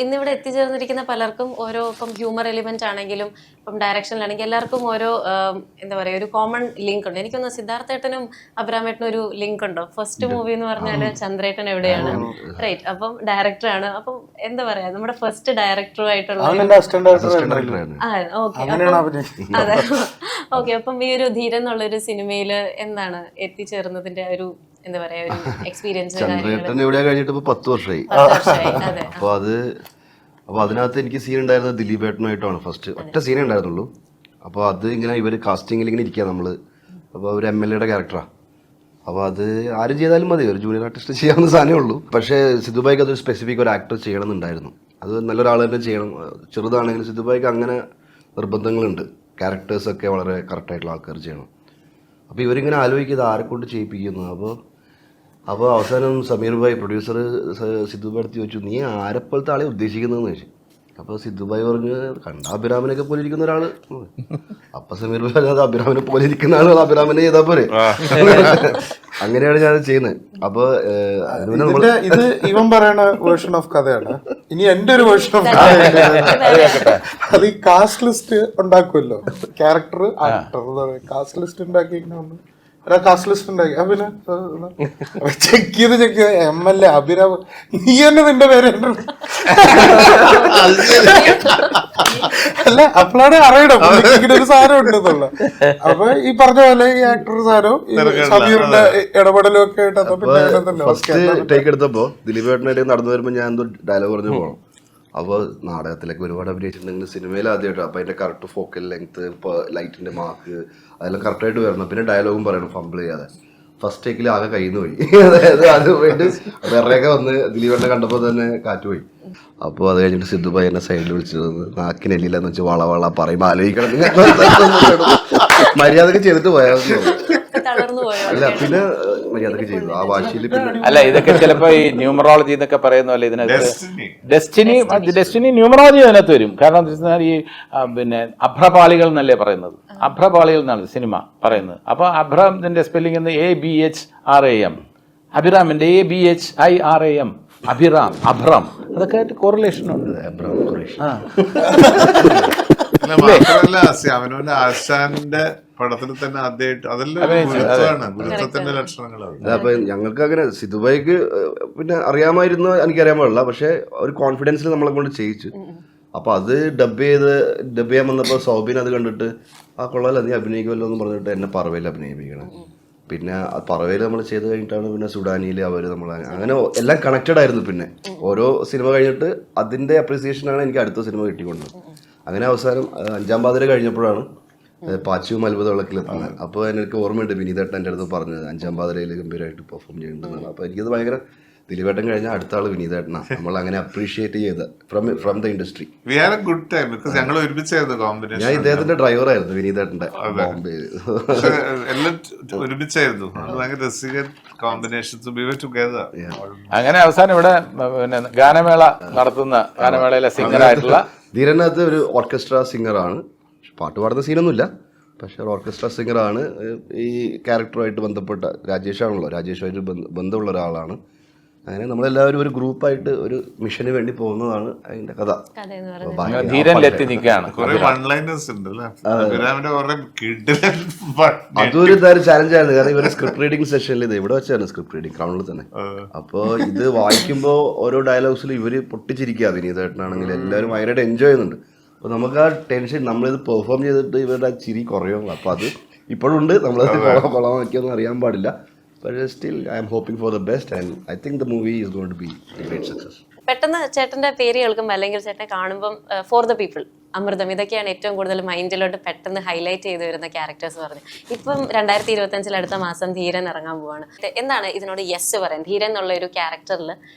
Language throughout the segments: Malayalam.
ഇന്നിവിടെ എത്തിച്ചേർന്നിരിക്കുന്ന പലർക്കും ഓരോ ഇപ്പം ഹ്യൂമർ എലിമെന്റ് ആണെങ്കിലും ഇപ്പം ഡയറക്ഷനിലാണെങ്കിൽ എല്ലാവർക്കും ഓരോ എന്താ പറയുക ഒരു കോമൺ ലിങ്ക് ഉണ്ട്. എനിക്കൊന്ന് സിദ്ധാർത്ഥേട്ടനും അബ്രാമേട്ടനും ഒരു ലിങ്ക് ഉണ്ടോ? ഫസ്റ്റ് മൂവി എന്ന് പറഞ്ഞാല് ചന്ദ്രേട്ടൻ എവിടെയാണ്, റൈറ്റ്? അപ്പം ഡയറക്ടറാണ്. അപ്പം എന്താ പറയാ നമ്മുടെ ഫസ്റ്റ് ഡയറക്ടറുമായിട്ടുള്ള അതെ. ഓക്കെ, അപ്പം ഈ ഒരു ധീരൻ എന്നുള്ളൊരു സിനിമയില് എന്താണ് എത്തിച്ചേർന്നതിന്റെ ഒരു എന്താ പറയാ ഒരു എക്സ്പീരിയൻസ്? ചന്ദ്രേട്ടൻ ഇവിടെ കഴിഞ്ഞിട്ട് ഇപ്പൊ 10 വർഷമായി. അപ്പൊ അതിനകത്ത് എനിക്ക് സീൻ ഉണ്ടായിരുന്നത് ദിലീപേട്ടനായിട്ടാണ്. ഫസ്റ്റ് ഒറ്റ സീനേ ഉണ്ടായിരുന്നുള്ളൂ. അപ്പോൾ അത് ഇങ്ങനെ ഇവര് കാസ്റ്റിംഗിൽ ഇങ്ങനെ ഇരിക്കുക നമ്മള്. അപ്പോൾ ഒരു MLA ക്യാരക്ടറാ. അപ്പോൾ അത് ആരും ചെയ്താലും മതി, ഒരു ജൂനിയർ ആർട്ടിസ്റ്റ് ചെയ്യാവുന്ന സാധനമേ ഉള്ളൂ. പക്ഷേ സിദ്ധുബായിക്ക് അതൊരു സ്പെസിഫിക് ഒരു ആക്ടർ ചെയ്യണമെന്നുണ്ടായിരുന്നു. അത് നല്ലൊരാൾ തന്നെ ചെയ്യണം. ചെറുതാണെങ്കിൽ സിദ്ധുബായിക്ക് അങ്ങനെ നിർബന്ധങ്ങളുണ്ട്. ക്യാരക്ടേഴ്സൊക്കെ വളരെ കറക്റ്റായിട്ടുള്ള ആൾക്കാർ ചെയ്യണം. അപ്പോൾ ഇവരിങ്ങനെ ആലോചിക്കുന്നത് ആരെ കൊണ്ട് ചെയ്യിപ്പിക്കുന്നു. അപ്പോൾ അവസാനം സമീർ ഭായ് പ്രൊഡ്യൂസർ സിദ്ധുബായി അടുത്ത് ചോദിച്ചു, നീ ആരെപ്പോലത്തെ ആളെ ഉദ്ദേശിക്കുന്നതെന്ന് ചോദിച്ചു. അപ്പോൾ സിദ്ധുബായി പറഞ്ഞു, കണ്ട അഭിരാമനൊക്കെ പോലെ ഇരിക്കുന്ന ഒരാൾ. അപ്പം സമീർ ഭായ് അത് അഭിരാമനെ പോലെ ഇരിക്കുന്ന ആളുകൾ അഭിരാമനെ ചെയ്താൽ പോരെ. അങ്ങനെയാണ് ഞാൻ ചെയ്യുന്നത്. അപ്പോൾ ഇത് ഇവൻ പറയുന്ന വേർഷൻ ഓഫ് കഥയാണ്. ഇനി എന്റെ ഒരു വേർഷൻ ഓഫ് കഥ. അത് ഈ കാസ്റ്റ് ലിസ്റ്റ് ഉണ്ടാക്കുമല്ലോ, ക്യാരക്ടർ ആക്ടർ കാസ്റ്റ് ലിസ്റ്റ് ഉണ്ടാക്കി കാസ്റ്റ് ലിസ്റ്റ് ഉണ്ടാക്കി പിന്നെ ചെക്ക് ചെയ്ത് MLA അഭിരാമ്, നീ തന്നെ നിന്റെ പേര് അല്ല അപ്പോഴാണ് അറിയണം ഇങ്ങനെ ഒരു സാധനം ഉണ്ടെന്നുള്ള. അപ്പൊ ഈ പറഞ്ഞ പോലെ ഈ ആക്ടർ സാധനവും സമീറിന്റെ ഇടപെടലും ഒക്കെ ആയിട്ട് ഫസ്റ്റ് ടേക്ക് എടുത്തപ്പോ ദിലീപേട്ടനായിട്ട് നടന്നു വരുമ്പോ ഞാൻ എന്തോ ഡയലോഗ് പറഞ്ഞു പോകണം. അപ്പോൾ നാടകത്തിലൊക്കെ ഒരുപാട് അഭിനയിച്ചിട്ടുണ്ടെങ്കിൽ സിനിമയിൽ ആദ്യമായിട്ട് അപ്പോൾ അതിൻ്റെ കറക്റ്റ് ഫോക്കൽ ലെങ്ത്ത്, ഇപ്പോൾ ലൈറ്റിൻ്റെ മാർക്ക് അതെല്ലാം കറക്റ്റായിട്ട് വരണം. പിന്നെ ഡയലോഗും പറയണം ഫംബിൾ ചെയ്യാതെ. ഫസ്റ്റ് ടേക്കിൽ ആകെ കയ്യിൽ നിന്ന് പോയി. അതായത് അത് പോയിട്ട് വേറെയൊക്കെ വന്ന് ദിലീപേട്ടനെ കണ്ടപ്പോൾ തന്നെ കാറ്റ് പോയി. അപ്പോൾ അത് കഴിഞ്ഞിട്ട് സിദ്ധുബായി എന്നെ സൈഡിൽ വിളിച്ചിരുന്നത് നാക്കിനെല്ലില്ലെന്ന് വെച്ച് വള പറയുമ്പോൾ ആലോചിക്കണം, മര്യാദക്ക് ചെയ്തിട്ട് പോയാൽ അല്ല പിന്നെ മര്യാദക്ക് ചെയ്തു ആ വാശിയിൽ. അല്ല ഇതൊക്കെ ചിലപ്പോ ഈ ന്യൂമറോളജി എന്നൊക്കെ പറയുന്ന പോലെ ഇതിനകത്ത് ഡെസ്റ്റിനി ന്യൂമറോളജി അതിനകത്ത് വരും. കാരണം എന്താ വെച്ചാൽ ഈ പിന്നെ അഭ്രപാളികൾ എന്നല്ലേ പറയുന്നത്, അഭ്രപാളികൾ എന്നാണ് സിനിമ പറയുന്നത്. അപ്പൊ അഭ്രമിന്റെ സ്പെല്ലിംഗ് എന്ന് ABHRAM, അഭിറാമിന്റെ ABHIRAM, അഭിറാം, അഭ്രം, അതൊക്കെ ആയിട്ട് കോറിലേഷൻ ഉണ്ട്. മാത്രമല്ല അവനവന്റെ ആശാന്റെ പടത്തിൽ തന്നെ ആദ്യമായിട്ട് അതെല്ലാം ഗുരുത്വത്തിന്റെ ലക്ഷണങ്ങളാണ്. അപ്പൊ ഞങ്ങൾക്ക് അങ്ങനെ സിദ്ധുബായിക്ക് പിന്നെ അറിയാമായിരുന്നു, എനിക്കറിയാൻ പാടില്ല. പക്ഷെ ഒരു കോൺഫിഡൻസിൽ നമ്മളെ കൊണ്ട് ചെയ്യിച്ചു. അപ്പൊ അത് ഡബ് ചെയ്യാൻ വന്നപ്പോ സൗബിൻ അത് കണ്ടിട്ട് ആ കൊള്ളാലോ നീ അഭിനയിക്കുമല്ലോ എന്ന് പറഞ്ഞിട്ട് എന്നെ പറവയിൽ അഭിനയിപ്പിക്കണം. പിന്നെ പറവയിൽ നമ്മൾ ചെയ്ത് കഴിഞ്ഞിട്ടാണ് പിന്നെ സുഡാനിയിൽ അവർ നമ്മൾ അങ്ങനെ എല്ലാം കണക്റ്റഡ് ആയിരുന്നു. പിന്നെ ഓരോ സിനിമ കഴിഞ്ഞിട്ട് അതിന്റെ അപ്രീസിയേഷനാണ് എനിക്ക് അടുത്ത സിനിമ കിട്ടിക്കൊണ്ടത്. അങ്ങനെ അവസാനം 5-ാം പാതിര കഴിഞ്ഞപ്പോഴാണ് പാച്ചുവും അത്ഭുത വിളക്കിലെത്തുന്നത്. അപ്പോൾ എനിക്ക് ഓർമ്മയുണ്ട് വിനീതേട്ടൻ എൻ്റെ അടുത്ത് പറഞ്ഞത് 5-ാം പാതിരയിൽ ഗംഭീരമായിട്ട് പെർഫോം ചെയ്യുന്നുണ്ടെന്നാണ്. അപ്പോൾ എനിക്കത് ഭയങ്കര ദിലീപേട്ടൻ കഴിഞ്ഞാൽ അടുത്ത ആള് വിനീതേട്ടനാണ്. നമ്മൾ അങ്ങനെ അപ്രീഷിയേറ്റ് ചെയ്ത് ഫ്രം ദ ഇൻഡസ്ട്രി. ഞാൻ ഇദ്ദേഹത്തിന്റെ ഡ്രൈവറായിരുന്നു വിനീതേട്ടന്റെ ബോംബെ. അങ്ങനെ അവസാനം ഇവിടെ പിന്നെ ഗാനമേള നടത്തുന്ന ഗാനമേളയിലെ സിംഗർ ആയിട്ടുള്ള ധീരനകത്ത് ഒരു ഓർക്കസ്ട്ര സിംഗറാണ്. പാട്ട് പാടുന്ന സീനൊന്നുമില്ല, പക്ഷെ ഒരു ഓർക്കസ്ട്ര സിംഗറാണ്. ഈ ക്യാരക്ടറുമായിട്ട് ബന്ധപ്പെട്ട രാജേഷുമായിട്ട് ബന്ധമുള്ള ഒരാളാണ്. അങ്ങനെ നമ്മളെല്ലാവരും ഒരു ഗ്രൂപ്പായിട്ട് ഒരു മിഷന് വേണ്ടി പോകുന്നതാണ് അതിന്റെ കഥ. അതൊരു ചാലഞ്ച് ആയിരുന്നു. കാരണം ഇവര് സ്ക്രിപ്റ്റ് റീഡിംഗ് സെഷനിൽ ഇത് ഇവിടെ വെച്ചായിരുന്നു സ്ക്രിപ്റ്റ് റീഡിംഗ് ക്രൗണിൽ തന്നെ. അപ്പോൾ ഇത് വായിക്കുമ്പോൾ ഓരോ ഡയലോഗ്സിലും ഇവര് പൊട്ടിച്ചിരിക്കുക. വിനീതേട്ടനാണെങ്കിൽ എല്ലാവരും ഭയങ്കരമായിട്ട് എൻജോയ് ചെയ്യുന്നുണ്ട്. അപ്പോൾ നമുക്ക് ആ ടെൻഷൻ നമ്മളിത് പെർഫോം ചെയ്തിട്ട് ഇവരുടെ ആ ചിരി കുറയും. അപ്പോൾ അത് ഇപ്പോഴും ഉണ്ട്. നമ്മളത് കൊളമാക്കിയൊന്നും അറിയാൻ പാടില്ല. But still, I am hoping for the best, and I think the movie is going to be a great success. പെട്ടെന്ന് ചേട്ടന്റെ പേര് കേൾക്കുമ്പോൾ അല്ലെങ്കിൽ ചേട്ടനെ കാണുമ്പോൾ ഫോർ ദ പീപ്പിൾ, അമൃതം, ഇതൊക്കെയാണ് ഏറ്റവും കൂടുതൽ മൈൻഡിലോട്ട് പെട്ടെന്ന് ഹൈലൈറ്റ് ചെയ്ത് വരുന്ന ക്യാരക്ടേഴ്സ് പറഞ്ഞു. ഇപ്പം 2025 അടുത്ത മാസം ധീരൻ ഇറങ്ങാൻ പോവാണ്. എന്താണ് ഇതിനോട് യെസ് പറയാൻ? ധീരൻ എന്നുള്ള ഒരു ക്യാരക്ടറിൽ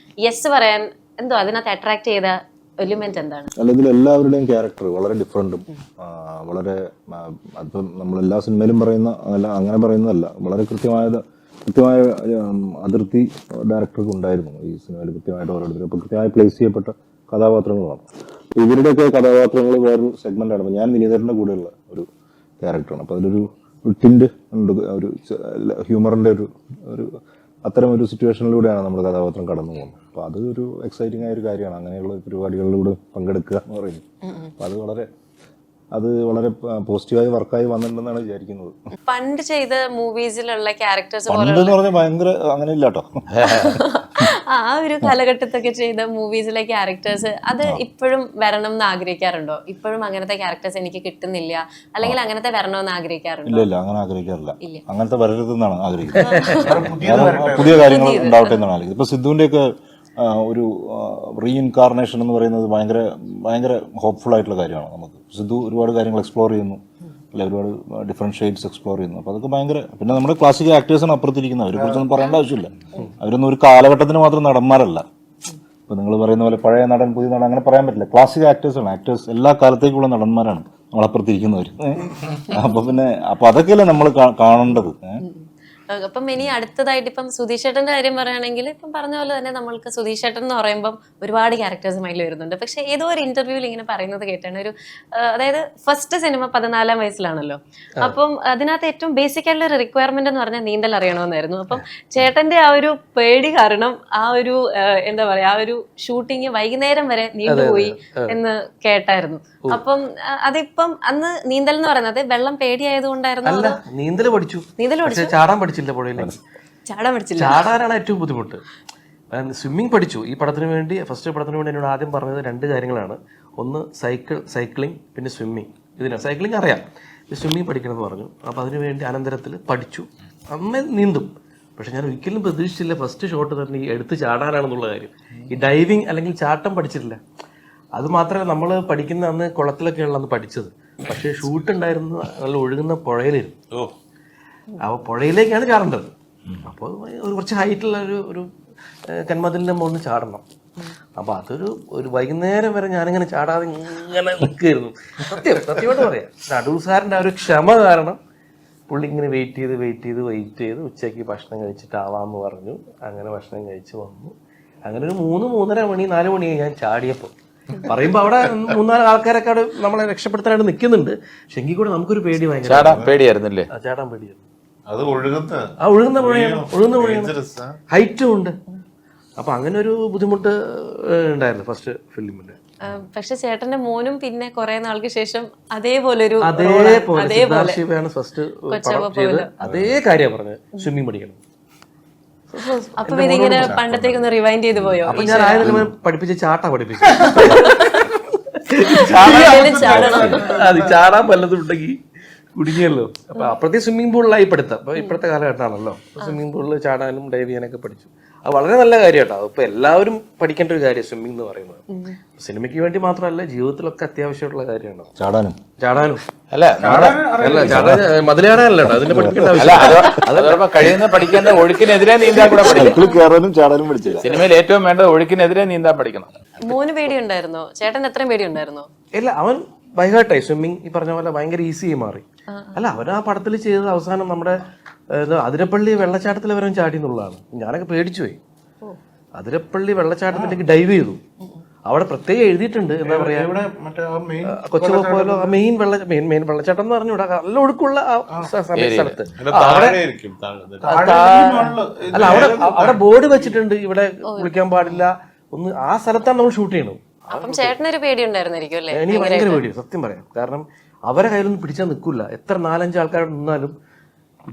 യെസ് പറയാൻ എന്തോ അതിനകത്ത് അട്രാക്ട് ചെയ്ത എലിമെന്റ് എന്താണ്? അല്ലെങ്കിൽ എല്ലാവരുടെയും ക്യാരക്ടർ വളരെ ഡിഫറെന്റും വളരെ അതിപ്പം നമ്മളെല്ലാ സിനിമയിലും പറയുന്ന അങ്ങനെ പറയുന്നതല്ല, വളരെ കൃത്യമായ അതിർത്തി ഡയറക്ടർക്ക് ഉണ്ടായിരുന്നു ഈ സിനിമയിൽ. കൃത്യമായിട്ട് ഓരോരുത്തരും ഇപ്പോൾ കൃത്യമായി പ്ലേസ് ചെയ്യപ്പെട്ട കഥാപാത്രങ്ങളാണ്. ഇവരുടെയൊക്കെ കഥാപാത്രങ്ങൾ വേറൊരു സെഗ്മെന്റാണ്. അപ്പോൾ ഞാൻ വിനീതന്റെ കൂടെയുള്ള ഒരു ക്യാരക്ടറാണ്. അപ്പോൾ അതിലൊരു ടിൻഡ് ഉണ്ട്, ഒരു ഹ്യൂമറിന്റെ ഒരു അത്തരം ഒരു സിറ്റുവേഷനിലൂടെയാണ് നമ്മുടെ കഥാപാത്രം കടന്നു പോകുന്നത്. അപ്പോൾ അത് ഒരു എക്സൈറ്റിംഗ് ആയ ഒരു കാര്യമാണ്, അങ്ങനെയുള്ള പരിപാടികളിലൂടെ പങ്കെടുക്കുക എന്ന് പറയുന്നത്. അപ്പോൾ അത് വളരെ പോസിറ്റീവായി വർക്കായി വന്നിട്ടുണ്ടെന്നാണ് വിചാരിക്കുന്നത്. പണ്ട് ചെയ്ത മൂവീസിലുള്ള ക്യാരക്ടേഴ്സ് പണ്ട് എന്ന് പറഞ്ഞാൽ ഭയങ്കര അങ്ങനെ ഇല്ല കേട്ടോ. ആ ഒരു കാലഘട്ടത്തൊക്കെ ചെയ്ത മൂവീസിലെ ക്യാരക്ടേഴ്സ് അത് ഇപ്പോഴും വരണം എന്ന് ആഗ്രഹിക്കാറുണ്ടോ? ഇപ്പോഴും അങ്ങനത്തെ ക്യാരക്ടേഴ്സ് എനിക്ക് കിട്ടുന്നില്ല, അല്ലെങ്കിൽ അങ്ങനത്തെ വരണമെന്ന് ആഗ്രഹിക്കാറുണ്ടോ? ഇല്ല, അങ്ങനെ ആഗ്രഹിക്കാറില്ല. അങ്ങനത്തെ വരരുതെന്നാണ് ആഗ്രഹിക്കുന്നത്. പുതിയ കാര്യങ്ങൾ ഉണ്ടാവട്ടെ എന്നാണ് ആഗ്രഹിക്കുന്നത്. ഇപ്പൊ സിദ്ധുവിന്റെയൊക്കെ ഒരു റീഇൻകാർണേഷൻ എന്ന് പറയുന്നത് ഭയങ്കര ഭയങ്കര ഹോപ്പ്ഫുൾ ആയിട്ടുള്ള കാര്യമാണ്. നമുക്ക് സിദ്ധു ഒരുപാട് കാര്യങ്ങൾ എക്സ്പ്ലോർ ചെയ്യുന്നു, അല്ലെ, ഒരുപാട് ഡിഫറെൻറ്റ് ഷെയ്ഡ്സ് എക്സ്പ്ലോർ ചെയ്യുന്നു. അപ്പോൾ അതൊക്കെ ഭയങ്കര, പിന്നെ നമ്മുടെ ക്ലാസിക് ആക്ടേഴ്സാണ് അപ്പുറത്തിരിക്കുന്നത്, അവരെ കുറിച്ചൊന്നും പറയേണ്ട ആവശ്യമില്ല. അവരൊന്നും ഒരു കാലഘട്ടത്തിന് മാത്രം നടന്മാരല്ല. ഇപ്പോൾ നിങ്ങൾ പറയുന്ന പോലെ പഴയ നടൻ പുതിയ നടൻ അങ്ങനെ പറയാൻ പറ്റില്ല. ക്ലാസിക് ആക്ടേഴ്സാണ്, ആക്ടേഴ്സ് എല്ലാ കാലത്തേക്കുള്ള നടന്മാരാണ് നമ്മളപ്പുറത്തിരിക്കുന്നവർ. അപ്പോൾ അതൊക്കെയല്ലേ നമ്മൾ കാണേണ്ടത്. അപ്പം ഇനി അടുത്തതായിട്ട് ഇപ്പം സുധീഷ് ചേട്ടന്റെ കാര്യം പറയുകയാണെങ്കിൽ ഇപ്പം പറഞ്ഞ പോലെ തന്നെ നമ്മൾക്ക് സുധീഷ് ചേട്ടൻ എന്ന് പറയുമ്പം ഒരുപാട് ക്യാരക്ടേഴ്സ് മൈൻഡിൽ വരുന്നുണ്ട്. പക്ഷെ ഏതോ ഒരു ഇന്റർവ്യൂവിൽ ഇങ്ങനെ പറയുന്നത് കേട്ടാണ്, ഒരു അതായത് ഫസ്റ്റ് സിനിമ 14 വയസ്സിലാണല്ലോ. അപ്പം അതിനകത്ത് ഏറ്റവും ബേസിക് ആയിട്ടുള്ള ഒരു റിക്വയർമെന്റ് എന്ന് പറഞ്ഞാൽ നീന്തൽ അറിയണമെന്നായിരുന്നു. അപ്പം ചേട്ടന്റെ ആ ഒരു പേടി കാരണം ആ ഒരു എന്താ പറയാ, ആ ഒരു ഷൂട്ടിങ് വൈകുന്നേരം വരെ നീണ്ടുപോയി എന്ന് കേട്ടായിരുന്നു. അപ്പം അതിപ്പം അന്ന് നീന്തൽ എന്ന് പറയുന്നത് വെള്ളം പേടിയായതുകൊണ്ടായിരുന്നു. നീന്തൽ പഠിച്ചു, ചാടാൻ പഠിച്ചില്ല പുഴയിൽ. ചാടാനാണ് ഏറ്റവും ബുദ്ധിമുട്ട്. സ്വിമ്മിങ് പഠിച്ചു. ഈ പടത്തിന് വേണ്ടി, ഫസ്റ്റ് പടത്തിന് വേണ്ടി എന്നോട് ആദ്യം പറഞ്ഞത് 2 കാര്യങ്ങളാണ്. ഒന്ന് സൈക്ലിംഗ്, പിന്നെ സ്വിമ്മിങ്. ഇതിനാ സൈക്ലിംഗ് അറിയാം, സ്വിമ്മിങ് പഠിക്കണം എന്ന് പറഞ്ഞു. അപ്പോൾ അതിനു വേണ്ടി അനന്തരത്തിൽ പഠിച്ചു. അമ്മ നീന്തും. പക്ഷെ ഞാൻ ഒരിക്കലും പ്രതീക്ഷിച്ചില്ല ഫസ്റ്റ് ഷോട്ട് തന്നെ ഈ എടുത്ത് ചാടാനാണെന്നുള്ള കാര്യം. ഈ ഡൈവിങ് അല്ലെങ്കിൽ ചാട്ടം പഠിച്ചിട്ടില്ല. അത് മാത്രമല്ല, നമ്മൾ പഠിക്കുന്ന അന്ന് കുളത്തിലൊക്കെയാണ് അന്ന് പഠിച്ചത്. പക്ഷേ ഷൂട്ട് ഉണ്ടായിരുന്നത് നല്ല ഒഴുകുന്ന പുഴയിലായിരുന്നു. അപ്പോൾ പുഴയിലേക്കാണ് ചാടേണ്ടത്. അപ്പോൾ കുറച്ച് ഹൈറ്റുള്ള ഒരു കന്മതിലിൻ്റെ മുകളിൽ ചാടണം. അപ്പോൾ ഒരു വൈകുന്നേരം വരെ ഞാനിങ്ങനെ ചാടാതെ ഇങ്ങനെ നിൽക്കുകയായിരുന്നു. സത്യമായിട്ട് പറയാം, അടൂർ ആ ഒരു ക്ഷമ കാരണം പുള്ളി ഇങ്ങനെ വെയിറ്റ് ചെയ്ത് ഉച്ചയ്ക്ക് ഭക്ഷണം കഴിച്ചിട്ടാവാമെന്ന് പറഞ്ഞു. അങ്ങനെ ഭക്ഷണം കഴിച്ച് വന്നു. അങ്ങനെ ഒരു 3-3:30 മണി 4 മണിയായി ഞാൻ ചാടിയപ്പോൾ. പറയുമ്പോൾ അവിടെ 3-4 ആൾക്കാരൊക്കെ അവിടെ നമ്മളെ രക്ഷപ്പെടുത്താനായിട്ട് നിൽക്കുന്നുണ്ട്. പക്ഷെ എങ്കിൽ കൂടെ നമുക്കൊരു പേടി, ചാടാൻ പേടിയായിരുന്നില്ലേ? ചാടാൻ പേടിയായിരുന്നു. അത് ഒഴുകുന്ന പുഴയാണ്, ഹൈറ്റും ഉണ്ട്. അപ്പൊ അങ്ങനെ ഒരു ബുദ്ധിമുട്ട് ഉണ്ടായിരുന്നു ഫസ്റ്റ് ഫിലിമില്. പക്ഷെ ചേട്ടന്റെ മോനും പിന്നെ കുറെ നാൾക്ക് ശേഷം അതേപോലെ ശിവയാണ് ഫസ്റ്റ് ചെയ്ത് അതേ കാര്യം പറഞ്ഞത്, സ്വിമ്മിങ് പഠിക്കണം. അപ്പൊ ഇതിങ്ങനെ പണ്ടത്തേക്കൊന്ന് റിവൈൻഡ് ചെയ്ത് പോയോ? അപ്പൊ ഞാൻ ആദ്യം പഠിപ്പിച്ച് ചാട്ട പഠിപ്പിച്ചു. അത് ചാടാൻ പലതും ഉണ്ടെങ്കിൽ കുടുങ്ങിയല്ലോ. അപ്പൊ അപ്പുറത്തെ സ്വിമ്മിംഗ് പൂളിലായി പഠിത്തം. അപ്പൊ ഇപ്പോഴത്തെ കാലഘട്ടമാണല്ലോ, സ്വിമ്മിംഗ് പൂളിൽ ചാടാനും ഡൈവ് ചെയ്യാനൊക്കെ പഠിച്ചു. അത് വളരെ നല്ല കാര്യമാട്ടോ. ഇപ്പൊ എല്ലാവരും പഠിക്കേണ്ട ഒരു കാര്യം സ്വിമ്മിംഗ് എന്ന് പറയുന്നത്. സിനിമയ്ക്ക് വേണ്ടി മാത്രമല്ല, ജീവിതത്തിലൊക്കെ അത്യാവശ്യമുള്ള കാര്യമാണ് ചാടാനും. മതിലാടാനല്ല, അതിന്റെ പഠിക്കേണ്ട ആവശ്യം. കഴിയുന്ന പഠിക്കേണ്ട ഒഴുക്കിനെതിരെ നീന്താൻ കൂടെ പഠിക്കണം. സിനിമയിൽ ഏറ്റവും വേണ്ടത് ഒഴുക്കിനെതിരെ നീന്താൻ പഠിക്കണം. മോന് പേടിയുണ്ടായിരുന്നോ? ചേട്ടൻ എത്രയും പേടിയുണ്ടായിരുന്നോ? ഇല്ല, അവൻ ബൈഹാർട്ടായി. സ്വിമ്മിങ് ഈ പറഞ്ഞ പോലെ ഭയങ്കര ഈസിയായി മാറി. അല്ല, അവൻ ആ പടത്തിൽ ചെയ്തത് അവസാനം നമ്മുടെ അതിരപ്പള്ളി വെള്ളച്ചാട്ടത്തിൽ അവരവൻ ചാടി എന്നുള്ളതാണ്. ഞാനൊക്കെ പേടിച്ചു പോയി. അതിരപ്പള്ളി വെള്ളച്ചാട്ടത്തിലേക്ക് ഡൈവ് ചെയ്തു. അവിടെ പ്രത്യേകം എഴുതിയിട്ടുണ്ട്, എന്താ പറയാ, കൊച്ചുപോലോ മെയിൻ വെള്ളച്ചാട്ടം എന്ന് പറഞ്ഞൂടാ, നല്ല ഒഴുക്കുള്ള സ്ഥലത്ത്. അല്ല, അവിടെ ബോർഡ് വെച്ചിട്ടുണ്ട്, ഇവിടെ കുളിക്കാൻ പാടില്ല ഒന്ന്. ആ സ്ഥലത്താണ് നമ്മൾ ഷൂട്ട് ചെയ്യണത്. അപ്പം ചേട്ടനൊരു പേടി ഉണ്ടായിരുന്നിരിക്കും അല്ലേ? എനിക്ക് ഭയങ്കര പേടിയാണ്, സത്യം പറയാം. കാരണം അവരെ കയ്യിലൊന്നും പിടിച്ചാൽ നിൽക്കില്ല. എത്ര 4-5 ആൾക്കാരോട് നിന്നാലും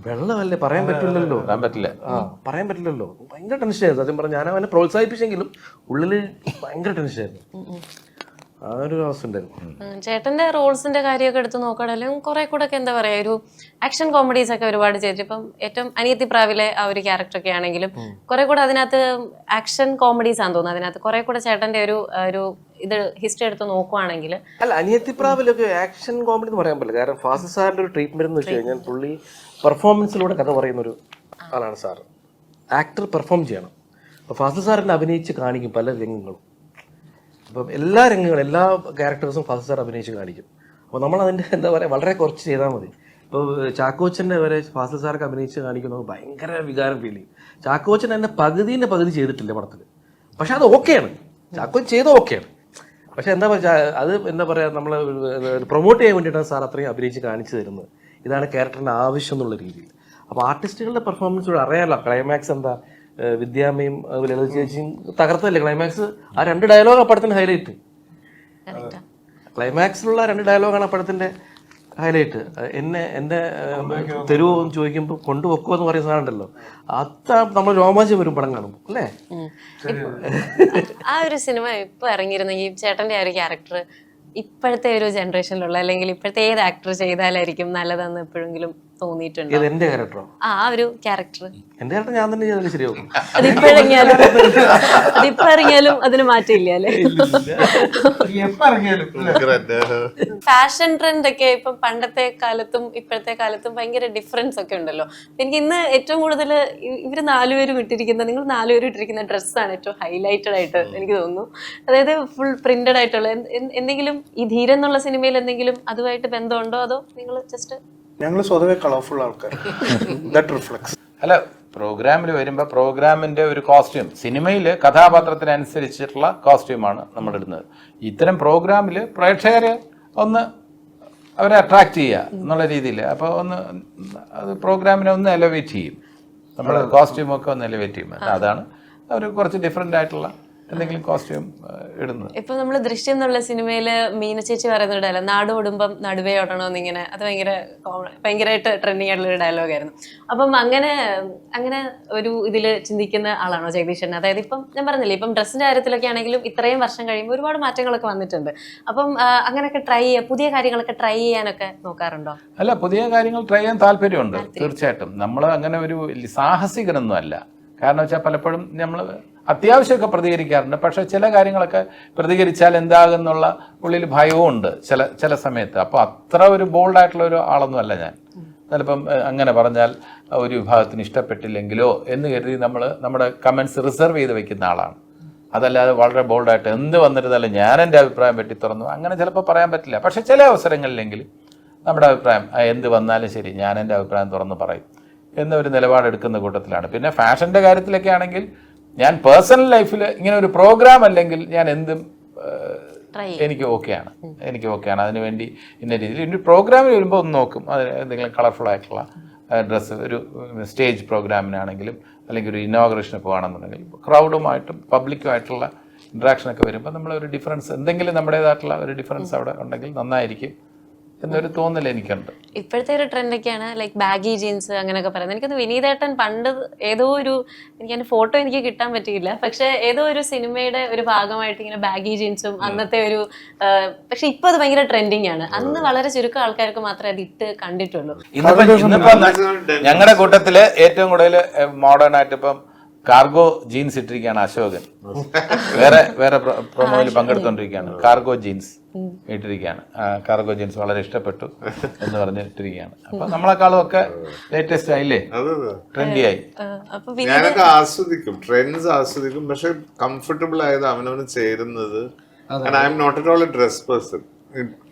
വെള്ളമല്ലേ, പറയാൻ പറ്റില്ലല്ലോ. പറയാൻ പറ്റില്ലല്ലോ. ഭയങ്കര ടെൻഷനായിരുന്നു സത്യം പറഞ്ഞാൽ. ഞാൻ അവനെ പ്രോത്സാഹിപ്പിച്ചെങ്കിലും ഉള്ളില് ഭയങ്കര ടെൻഷനായിരുന്നു. ആ ഒരു അവസ്ഥ ഉണ്ടായിരുന്നു. ചേട്ടന്റെ റോൾസിന്റെ കാര്യമൊക്കെ എടുത്ത് നോക്കുകയാണെങ്കിലും കുറെ കൂടെ ഒക്കെ എന്താ പറയാ, ഒരു ആക്ഷൻ കോമഡീസ് ഒക്കെ ഒരുപാട് ചെയ്തിട്ട് ഇപ്പം ഏറ്റവും അനിയത്തി പ്രാവിലെ ആ ഒരു ക്യാരക്ടർ ഒക്കെ ആണെങ്കിലും കുറെ കൂടെ അതിനകത്ത് ആക്ഷൻ കോമഡീസ് ആണെന്ന് തോന്നുന്നു. അതിനകത്ത് കുറെ കൂടെ ചേട്ടന്റെ ഒരു ഇത് ഹിസ്റ്ററി എടുത്ത് നോക്കുവാണെങ്കിൽ. അല്ല, അനിയത്തി പ്രാവിലൊക്കെ ആക്ഷൻ കോമഡി എന്ന് പറയാൻ പറ്റില്ല. കാരണം ഫാസിൽ സാറിന്റെ ഒരു ട്രീറ്റ്മെന്റ് എന്ന് വെച്ച് കഴിഞ്ഞാൽ പുള്ളി പെർഫോമൻസിലൂടെ കഥ പറയുന്ന ഒരു ആളാണ് സാർ. ആക്ടർ പെർഫോം ചെയ്യണം. അപ്പോൾ ഫാസിൽ സാറിനെ അഭിനയിച്ച് കാണിക്കും പല രംഗങ്ങളും. അപ്പം എല്ലാ രംഗങ്ങളും എല്ലാ ക്യാരക്ടേഴ്സും ഫാസിൽ സാർ അഭിനയിച്ച് കാണിക്കും. അപ്പോൾ നമ്മൾ അതിൻ്റെ എന്താ പറയുക, വളരെ കുറച്ച് ചെയ്താൽ മതി. ഇപ്പോൾ ചാക്കോച്ചൻ്റെ വരെ ഫാസിൽ സാർക്ക് അഭിനയിച്ച് കാണിക്കുന്നത് ഭയങ്കര വികാരം ഫീൽ ചെയ്യും. ചാക്കോച്ചൻ തന്നെ പകുതി ചെയ്തിട്ടില്ല പടത്തിൽ. പക്ഷെ അത് ഓക്കെയാണ്, ചാക്കോച്ചൻ ചെയ്ത ഓക്കെയാണ്. പക്ഷെ എന്താ പറയുക, അത് എന്താ പറയുക, നമ്മൾ പ്രൊമോട്ട് ചെയ്യാൻ വേണ്ടിയിട്ടാണ് സാർ അത്രയും അഭിനയിച്ച് കാണിച്ചു തരുന്നത്. ഇതാണ് ക്യാരക്ടറിൻ്റെ ആവശ്യം എന്നുള്ള രീതിയിൽ. അപ്പോൾ ആർട്ടിസ്റ്റുകളുടെ പെർഫോമൻസിലൂടെ അറിയാമല്ലോ ക്ലൈമാക്സ് എന്താ, വിദ്യാമ്മയും ലളിത ചേച്ചിയും തകർത്തല്ലേ ക്ലൈമാക്സ്. ആ 2 ഡയലോഗ് ആ പടത്തിന്റെ ഹൈലൈറ്റ്. ക്ലൈമാക്സിലുള്ള 2 ഡയലോഗാണ് ആ പടത്തിന്റെ ഹൈലൈറ്റ്. എന്നെ തെരുവോ എന്ന് ചോദിക്കുമ്പോൾ കൊണ്ടുവെക്കുമോ എന്ന് പറയുന്ന സാധനം ഉണ്ടല്ലോ, അത്ര നമ്മൾ രോമാഞ്ചം വരും പടം കാണുമ്പോൾ അല്ലേ. ആ ഒരു സിനിമ ഇപ്പൊ ഇറങ്ങിയിരുന്ന ഈ ചേട്ടന്റെ ആ ഒരു ക്യാരക്ടർ ഇപ്പോഴത്തെ ഒരു ജനറേഷനിലുള്ള അല്ലെങ്കിൽ ഇപ്പോഴത്തെ ഏത് ആക്ടർ ചെയ്താലായിരിക്കും നല്ലതെന്ന് എപ്പോഴെങ്കിലും തോന്നിയിട്ടുണ്ടോ? ഇത് എന്റെ ക്യാരക്ടറോ? ആ ഒരു ക്യാരക്ടർ എന്റെ ക്യാരക്ടർ ഞാൻ തന്നെ ചെയ്താലും ശരിയാവും. അതിപ്പോ ഇറങ്ങിയാലും അതിന് മാറ്റമില്ല അല്ലേ? ഫാഷൻ ട്രെൻഡ് ഒക്കെ ഇപ്പൊ പണ്ടത്തെ കാലത്തും ഇപ്പോഴത്തെ കാലത്തും ഭയങ്കര ഡിഫറൻസ് ഒക്കെ ഉണ്ടല്ലോ. എനിക്ക് ഇന്ന് ഏറ്റവും കൂടുതൽ ഇവര് 4 പേരും ഇട്ടിരിക്കുന്ന, നിങ്ങൾ 4 പേരും ഇട്ടിരിക്കുന്ന ഡ്രസ്സാണ് ഏറ്റവും ഹൈലൈറ്റഡ് ആയിട്ട് എനിക്ക് തോന്നുന്നു. അതായത് ഫുൾ പ്രിന്റഡ് ആയിട്ടുള്ള എന്തെങ്കിലും ഈ ധീരൻ എന്നുള്ള സിനിമയിൽ എന്തെങ്കിലും അതുമായിട്ട് ബന്ധമുണ്ടോ, അതോ നിങ്ങൾ ജസ്റ്റ്? ഞങ്ങൾ സ്വതവേ കളർഫുൾ ആൾക്കാർ. That reflects. അല്ല, പ്രോഗ്രാമിൽ വരുമ്പോൾ പ്രോഗ്രാമിന്റെ ഒരു കോസ്റ്റ്യൂം, സിനിമയിൽ കഥാപാത്രത്തിനനുസരിച്ചിട്ടുള്ള കോസ്റ്റ്യൂമാണ് നമ്മൾ ഇടുന്നത്. ഇത്തരം പ്രോഗ്രാമിൽ പ്രേക്ഷകരെ ഒന്ന് അവരെ അട്രാക്ട് ചെയ്യുക എന്നുള്ള രീതിയിൽ, അപ്പോൾ ഒന്ന് അത് പ്രോഗ്രാമിനെ ഒന്ന് എലവേറ്റ് ചെയ്യും, നമ്മുടെ കോസ്റ്റ്യൂമൊക്കെ ഒന്ന് എലവേറ്റ് ചെയ്യും. അതാണ് അവർ കുറച്ച് ഡിഫറെൻ്റ് ആയിട്ടുള്ള എന്തെങ്കിലും കോസ്റ്റ്യൂം ഇടുന്നത്. ഇപ്പൊ നമ്മള് ദൃശ്യം എന്നുള്ള സിനിമയില് മീന ചേച്ചി പറയുന്ന ഒരു ഡയലോഗ്, നാട് ഓടുമ്പം നടുവേ ഓടണമെന്നിങ്ങനെ, അത് ഭയങ്കരമായിട്ട് ട്രെൻഡിങ് ആയിട്ടുള്ള ഒരു ഡയലോഗായിരുന്നു. അപ്പം അങ്ങനെ ഒരു ഇതില് ചിന്തിക്കുന്ന ആളാണോ ജഗദീശൻ? അതായത് ഇപ്പം ഞാൻ പറഞ്ഞില്ലേ, ഇപ്പം ഡ്രസ്സിന്റെ കാര്യത്തിലൊക്കെ ആണെങ്കിലും ഇത്രയും വർഷം കഴിയുമ്പോൾ ഒരുപാട് മാറ്റങ്ങളൊക്കെ വന്നിട്ടുണ്ട്. അപ്പം അങ്ങനെയൊക്കെ പുതിയ കാര്യങ്ങളൊക്കെ ട്രൈ ചെയ്യാനൊക്കെ നോക്കാറുണ്ടോ? അല്ല, പുതിയ കാര്യങ്ങൾ ട്രൈ ചെയ്യാൻ താല്പര്യമുണ്ട് തീർച്ചയായിട്ടും. നമ്മൾ അങ്ങനെ ഒരു സാഹസികനൊന്നും അല്ല. കാരണം വെച്ചാൽ പലപ്പോഴും നമ്മൾ അത്യാവശ്യമൊക്കെ പ്രതികരിക്കാറുണ്ട്, പക്ഷെ ചില കാര്യങ്ങളൊക്കെ പ്രതികരിച്ചാൽ എന്താകുന്നുള്ള ഉള്ളിൽ ഭയവും ഉണ്ട് ചില സമയത്ത്. അപ്പോൾ അത്ര ഒരു ബോൾഡായിട്ടുള്ള ഒരു ആളൊന്നും അല്ല ഞാൻ. ചിലപ്പം അങ്ങനെ പറഞ്ഞാൽ ഒരു വിഭാഗത്തിന് ഇഷ്ടപ്പെട്ടില്ലെങ്കിലോ എന്ന് കരുതി നമ്മുടെ കമൻസ് റിസർവ് ചെയ്ത് വെക്കുന്ന ആളാണ്. അതല്ലാതെ വളരെ ബോൾഡായിട്ട് എന്ത് വന്നിരുന്നാലും ഞാൻ എൻ്റെ അഭിപ്രായം പറ്റി തുറന്നു അങ്ങനെ ചിലപ്പോൾ പറയാൻ പറ്റില്ല. പക്ഷെ ചില അവസരങ്ങളിലെങ്കിലും നമ്മുടെ അഭിപ്രായം എന്ത് വന്നാലും ശരി ഞാൻ എൻ്റെ അഭിപ്രായം തുറന്ന് പറയും എന്നൊരു നിലപാടെടുക്കുന്ന കൂട്ടത്തിലാണ്. പിന്നെ ഫാഷൻ്റെ കാര്യത്തിലൊക്കെ ആണെങ്കിൽ ഞാൻ പേഴ്സണൽ ലൈഫിൽ ഇങ്ങനെ ഒരു പ്രോഗ്രാം അല്ലെങ്കിൽ ഞാൻ എന്തും എനിക്ക് ഓക്കെയാണ്. അതിനുവേണ്ടി ഇന്ന രീതിയിൽ ഇനി പ്രോഗ്രാമിൽ വരുമ്പോൾ ഒന്ന് നോക്കും, അത് എന്തെങ്കിലും കളർഫുൾ ആയിട്ടുള്ള ഡ്രസ്സ്, ഒരു സ്റ്റേജ് പ്രോഗ്രാമിനാണെങ്കിലും അല്ലെങ്കിൽ ഒരു ഇനോഗ്രേഷന് പോകുകയാണെന്നുണ്ടെങ്കിൽ ക്രൗഡുമായിട്ടും പബ്ലിക്കുമായിട്ടുള്ള ഇൻട്രാക്ഷനൊക്കെ വരുമ്പോൾ നമ്മളൊരു ഡിഫറൻസ്, എന്തെങ്കിലും നമ്മുടേതായിട്ടുള്ള ഒരു ഡിഫറൻസ് അവിടെ ഉണ്ടെങ്കിൽ നന്നായിരിക്കും എന്നൊരു തോന്നൽ എനിക്കുണ്ട്. ഇപ്പോഴത്തെ ഒരു ട്രെൻഡൊക്കെയാണ് ലൈക്ക് ബാഗി ജീൻസ് അങ്ങനെയൊക്കെ പറയുന്നത്. എനിക്കൊന്ന് വിനീതേട്ടൻ പണ്ട് ഏതോ ഒരു, എനിക്ക് ഫോട്ടോ എനിക്ക് കിട്ടാൻ പറ്റിയില്ല, പക്ഷെ ഏതോ ഒരു സിനിമയുടെ ഒരു ഭാഗമായിട്ട് ഇങ്ങനെ ബാഗി ജീൻസും അന്നത്തെ ഒരു, പക്ഷെ ഇപ്പൊ അത് ഭയങ്കര ട്രെൻഡിങ് ആണ്. അന്ന് വളരെ ചുരുക്കം ആൾക്കാർക്ക് മാത്രമേ അത് ഇട്ട് കണ്ടിട്ടുള്ളൂ. ഇന്നിപ്പോ ഞങ്ങളുടെ കൂട്ടത്തില് ഏറ്റവും കൂടുതൽ മോഡേൺ ആയിട്ട് ഇപ്പം കാർഗോ ജീൻസ് ഇട്ടിരിക്കുകയാണ് അശോകൻ. വേറെ പ്രൊമോയിൽ പങ്കെടുത്തോണ്ടിരിക്കുകയാണ്. കാർഗോ ജീൻസ് ഇട്ടിരിക്കുകയാണ്. കാർഗോ ജീൻസ് വളരെ ഇഷ്ടപ്പെട്ടു എന്ന് പറഞ്ഞ് ഇട്ടിരിക്കുകയാണ്. അപ്പൊ നമ്മളെക്കാളും ഒക്കെ ലേറ്റസ്റ്റ് ആയില്ലേ, ട്രെൻഡി ആയി. ഞാനൊക്കെ ആസ്വദിക്കും, ട്രെൻഡ്സ് ആസ്വദിക്കും, പക്ഷെ കംഫർട്ടബിൾ ആയത് അവനവന് ചേരുന്നത്. I am not at all a dress person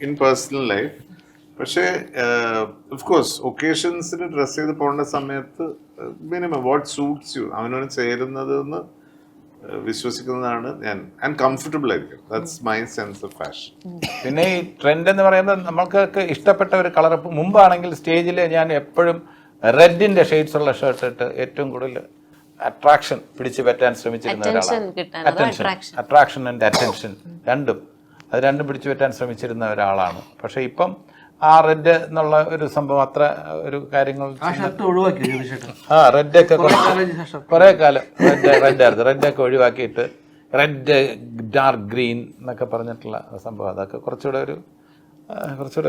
in personal life. പക്ഷേ ഓഫ് കോഴ്സ് ഒക്കേഷൻസിന് ഡ്രസ് ചെയ്ത് പോകേണ്ട സമയത്ത് മിനിമം വാട്ട് സൂട്ട്സ് യു, അവനവന് ചേരുന്നത് എന്ന് വിശ്വസിക്കുന്നതാണ് ഞാൻ. ആൻഡ് കംഫർട്ടബിൾ ആയിരിക്കും. That's my sense of fashion. പിന്നെ ഈ ട്രെൻഡ് എന്ന് പറയുന്നത് നമ്മൾക്കൊക്കെ ഇഷ്ടപ്പെട്ട ഒരു കളർ. മുമ്പാണെങ്കിൽ സ്റ്റേജിൽ ഞാൻ എപ്പോഴും റെഡിന്റെ ഷെയ്ഡ്സ് ഉള്ള ഷർട്ട് ഇട്ട് ഏറ്റവും കൂടുതൽ അട്രാക്ഷൻ പിടിച്ചു പറ്റാൻ ശ്രമിച്ചിരുന്ന ഒരാളാണ്. അട്രാക്ഷൻ ആൻഡ് അറ്റൻഷൻ രണ്ടും പിടിച്ചു പറ്റാൻ ശ്രമിച്ചിരുന്ന ഒരാളാണ്. പക്ഷെ ഇപ്പം ആ റെഡ് എന്നുള്ള ഒരു സംഭവം അത്ര ഒരു കാര്യങ്ങൾ റെഡൊക്കെ കുറെ കാലം റെഡായിരുന്നു. റെഡൊക്കെ ഒഴിവാക്കിയിട്ട് റെഡ് ഡാർക്ക് ഗ്രീൻ എന്നൊക്കെ പറഞ്ഞിട്ടുള്ള സംഭവം, അതൊക്കെ കുറച്ചുകൂടെ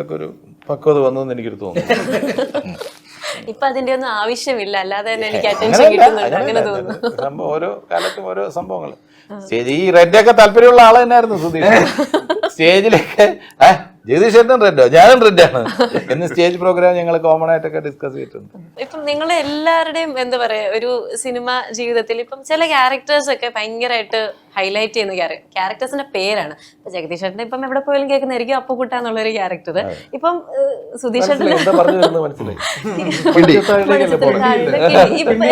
ഒക്കെ ഒരു പക്വത വന്നു എന്ന് എനിക്കൊരു തോന്നുന്നു. ഇപ്പൊ അതിന്റെ ഒന്നും ആവശ്യമില്ല, അല്ലാതെ തന്നെ എനിക്ക് അറ്റൻഷൻ കിട്ടുന്നുണ്ട് അങ്ങനെ തോന്നുന്നു. സംഭവം ഓരോ കാലത്തും ഓരോ സംഭവങ്ങൾ. സ്റ്റേജ് ഈ റെഡൊക്കെ താല്പര്യമുള്ള ആൾ തന്നെയായിരുന്നു സുധീഷ്. സ്റ്റേജിലൊക്കെ ജഗദീഷേട്ടൻ റെഡോ ഞാനും റെഡാണ് എന്ന് സ്റ്റേജ് പ്രോഗ്രാം ഞങ്ങൾ കോമൺ ആയിട്ടൊക്കെ ഡിസ്കസ് ചെയ്തിട്ടുണ്ട്. ഇപ്പം നിങ്ങൾ എല്ലാവരുടെയും എന്താ പറയാ ഒരു സിനിമ ജീവിതത്തിൽ ഇപ്പം ചില ക്യാരക്ടേഴ്സ് ഒക്കെ ഭയങ്കരമായിട്ട് ഹൈലൈറ്റ് ചെയ്യുന്ന ക്യാരക്ടേഴ്സിന്റെ പേരാണ്. ഇപ്പൊ ജഗദീഷേട്ടൻ ഇപ്പം എവിടെ പോയാലും കേൾക്കുന്നതായിരിക്കും അപ്പുകുട്ട എന്നുള്ളൊരു ക്യാരക്ടർ. ഇപ്പം സുധീഷേട്ടൻ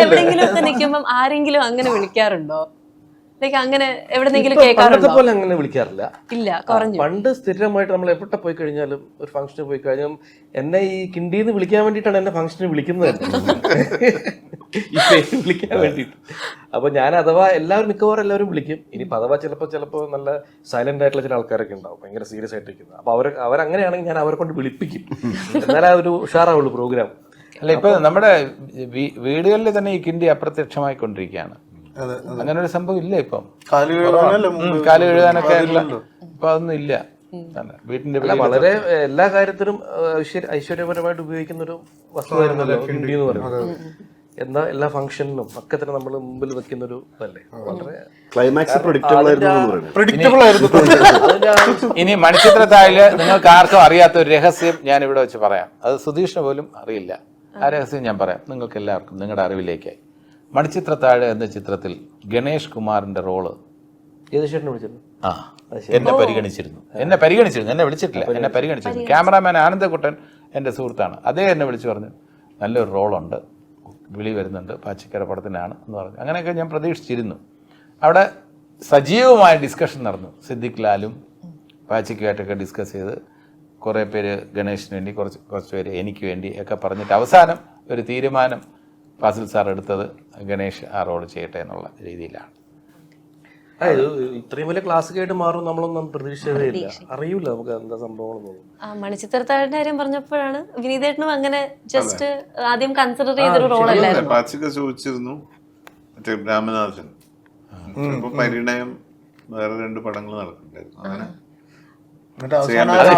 എവിടെയെങ്കിലും ഒക്കെ നിൽക്കുമ്പം ആരെങ്കിലും അങ്ങനെ വിളിക്കാറുണ്ടോ? ലൈക്ക് അങ്ങനെ എവിടെന്നെങ്കിലും ഇപ്പൊ പണ്ടത്തെ കേൾക്കാറുണ്ടോ? പോലെ അങ്ങനെ വിളിക്കാറില്ല. ഇല്ല, കുറഞ്ഞു. പണ്ട് സ്ഥിരമായിട്ട് നമ്മൾ എവിടെ പോയി കഴിഞ്ഞാലും ഒരു ഫംഗ്ഷന് പോയി കഴിഞ്ഞാൽ എന്നെ ഈ കിണ്ടിന്ന് വിളിക്കാൻ വേണ്ടിയിട്ടാണ് എന്നെ ഫംഗ്ഷന് വിളിക്കുന്നത് ഈ പേര് വിളിക്കാൻ വേണ്ടിയിട്ട്. അപ്പൊ ഞാൻ അഥവാ മിക്കവാറും എല്ലാവരും വിളിക്കും. ഇനി അഥവാ ചിലപ്പോൾ നല്ല സൈലന്റ് ആയിട്ടുള്ള ചില ആൾക്കാരൊക്കെ ഉണ്ടാവും, ഭയങ്കര സീരിയസ് ആയിട്ട് ഇരിക്കുന്നത്. അപ്പൊ അവരങ്ങനെയാണെങ്കിൽ ഞാൻ അവരെ കൊണ്ട് വിളിപ്പിക്കും, എന്നാലേ ആ ഒരു ഉഷാറാവുള്ളൂ പ്രോഗ്രാം. അല്ല, ഇപ്പൊ നമ്മുടെ വീടുകളിൽ തന്നെ ഈ കിണ്ടി അപ്രത്യക്ഷമായിക്കൊണ്ടിരിക്കുകയാണ്. അങ്ങനെ ഒരു സംഭവം ഇല്ല ഇപ്പം. കാല് കഴുകാനൊക്കെ ഇപ്പൊ അതൊന്നും ഇല്ല. വീട്ടിന്റെ വളരെ എല്ലാ കാര്യത്തിലും ഐശ്വര്യപരമായിട്ട് ഉപയോഗിക്കുന്ന ഒരു വസ്തുവായിരുന്നല്ലോ കിണ്ടി എന്ന് പറയുന്നത്. എന്താ എല്ലാ ഫംഗ്ഷനിലും ഒക്കെ തന്നെ നമ്മൾ മുമ്പിൽ വെക്കുന്ന ഒരു ഇതല്ലേ, വളരെ ക്ലൈമാക്സ് പ്രഡിക്റ്റബിൾ ആയിരുന്നു. ഇനി മണിച്ചിത്രത്താഴില് നിങ്ങൾക്ക് ആർക്കും അറിയാത്ത ഒരു രഹസ്യം ഞാൻ ഇവിടെ വെച്ച് പറയാം. അത് സുധീഷിന് പോലും അറിയില്ല. ആ രഹസ്യം ഞാൻ പറയാം നിങ്ങൾക്ക് എല്ലാവർക്കും നിങ്ങളുടെ അറിവിലേക്കായി. മണിച്ചിത്രത്താഴ് എന്ന ചിത്രത്തിൽ ഗണേഷ് കുമാറിന്റെ റോള് യദുശേഖരനെ വിളിച്ചിരുന്നു. എന്നെ പരിഗണിച്ചിരുന്നു. എന്നെ വിളിച്ചിട്ടില്ല, എന്നെ പരിഗണിച്ചിരുന്നു. ക്യാമറാമാൻ ആനന്ദക്കുട്ടൻ എൻ്റെ സുഹൃത്താണ്. അതേ എന്നെ വിളിച്ചു പറഞ്ഞു നല്ലൊരു റോളുണ്ട്, വിളി വരുന്നുണ്ട്, പാച്ചിക്കര പടത്തിനാണ് എന്ന് പറഞ്ഞു. അങ്ങനെയൊക്കെ ഞാൻ പ്രതീക്ഷിച്ചിരുന്നു. അവിടെ സജീവമായ ഡിസ്കഷൻ നടന്നു. സിദ്ദിഖ് ലാലും പാച്ചിക്കുമായിട്ടൊക്കെ ഡിസ്കസ് ചെയ്ത് കുറേ പേര് ഗണേഷിന് വേണ്ടി, കുറച്ച് പേര് എനിക്ക് വേണ്ടി ഒക്കെ പറഞ്ഞിട്ട് അവസാനം ഒരു തീരുമാനം ഫാസിൽ സാർ എടുത്തത് ഗണേഷ് ആ റോൾ ചെയ്യട്ടെ എന്നുള്ള രീതിയിലാണ്. ഇത്രയും വലിയ ക്ലാസിക്കായിട്ട് മാറും നമ്മളൊന്നും പ്രതീക്ഷിച്ചതേ ഇല്ല. അറിയൂല നമുക്ക് എന്താ സംഭവം. മണിച്ചിത്രത്താഴിന്റെ കാര്യം പറഞ്ഞപ്പോഴാണ് വിനീതേട്ടനും അങ്ങനെ ജസ്റ്റ് ആദ്യം കൺസിഡർ ചെയ്തൊരു റോൾ അല്ലായിരുന്നു. പാച്ചിക ചോദിച്ചിരുന്നു മറ്റേ രാമനാഥൻ. പരിണയം വേറെ 2 പടങ്ങൾ നടക്കുന്നുണ്ടായിരുന്നു. അങ്ങനെ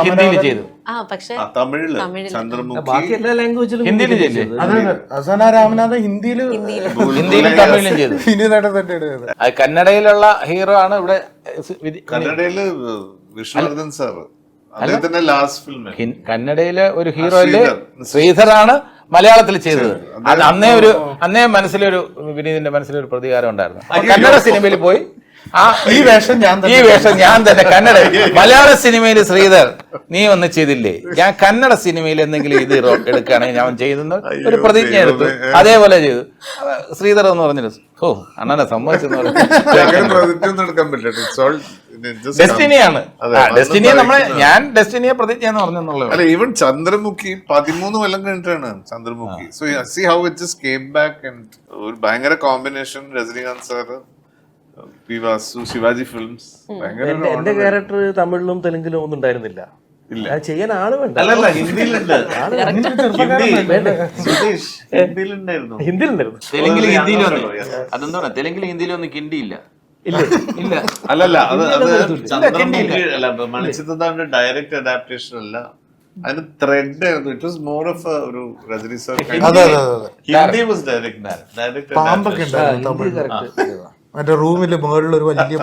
ഹിന്ദിയിൽ ചെയ്തു. തമിഴില് ചന്ദ്രമുഖി, ബാക്കി എല്ലാ ലാംഗ്വേജിലും ഹിന്ദിയിൽ ചെയ്തു. അസാന രാമനാഥൻ ഹിന്ദിയിലും തമിഴിലും ചെയ്തു. അത് കന്നഡയിലുള്ള ഹീറോ ആണ് ഇവിടെ. കന്നഡയില് വിഷ്ണുവർദ്ധൻ സാറ്, അദ്ദേഹത്തിന്റെ ലാസ്റ്റ് ഫിലിം. കന്നഡയിലെ ഒരു ഹീറോയില് ശ്രീധറാണ് മലയാളത്തിൽ ചെയ്തത്. അന്നേ മനസ്സിലൊരു വിനീതിന്റെ മനസ്സിലൊരു പ്രതികാരം ഉണ്ടായിരുന്നു. കന്നഡ സിനിമയിൽ പോയി ഈ വേഷം ഞാൻ തന്നെ കന്നഡ മലയാള സിനിമയിൽ ശ്രീധർ നീ ഒന്നും ചെയ്തില്ലേ, ഞാൻ കന്നഡ സിനിമയിൽ എന്തെങ്കിലും ഇത് എടുക്കുകയാണെങ്കിൽ ഞാൻ ചെയ്യുന്ന ഒരു പ്രതിജ്ഞ എടുത്തു. അതേപോലെ ചെയ്തു. ശ്രീധർ എന്ന് പറഞ്ഞിട്ട് അണ്ണനെ സമ്മതിച്ചെന്ന് പറഞ്ഞു. ഡെസ്റ്റിനിയാണ്. ഞാൻ ഡെസ്റ്റിനിയെ പ്രതിജ്ഞ എന്ന് പറഞ്ഞെന്നുള്ളത്. അല്ല, ഈവൻ ചന്ദ്രമുഖി 13 കൊല്ലം കഴിഞ്ഞിട്ടാണ് Chandramukhi. So see how it just came back. And ഒരു ഭയങ്കര combination. Rajinikanth sir, P Vasu, Sivaji films. എന്റെ ക്യാരക്ടർ തമിഴിലും തെലുങ്കിലും ഒന്നും ഉണ്ടായിരുന്നില്ല. ചെയ്യാൻ ആള് വേണ്ട. അല്ലല്ല, ഹിന്ദിയിലുണ്ട്. ഹിന്ദിയിലുണ്ടായിരുന്നു. തെലുങ്കിൽ ഹിന്ദിയിലൊന്നും കിണ്ടിയില്ല. ഇല്ല. അല്ലല്ല, അത് ചന്ദ്രമുഖി അല്ല, മണിച്ചിത്രത്താഴിന്റെ ഡയറക്റ്റ് അഡാപ്റ്റേഷൻ അല്ല, അതിന് ത്രെഡ് ആയിരുന്നു. ഇറ്റ് വാസ് മോർ ഓഫ് ഒരു Rajini sir. Hindi was direct പാമ്പൊക്കെ ഉണ്ടായിരുന്നു. മറ്റേ റൂമില് മുകളിലൊരു വലിയ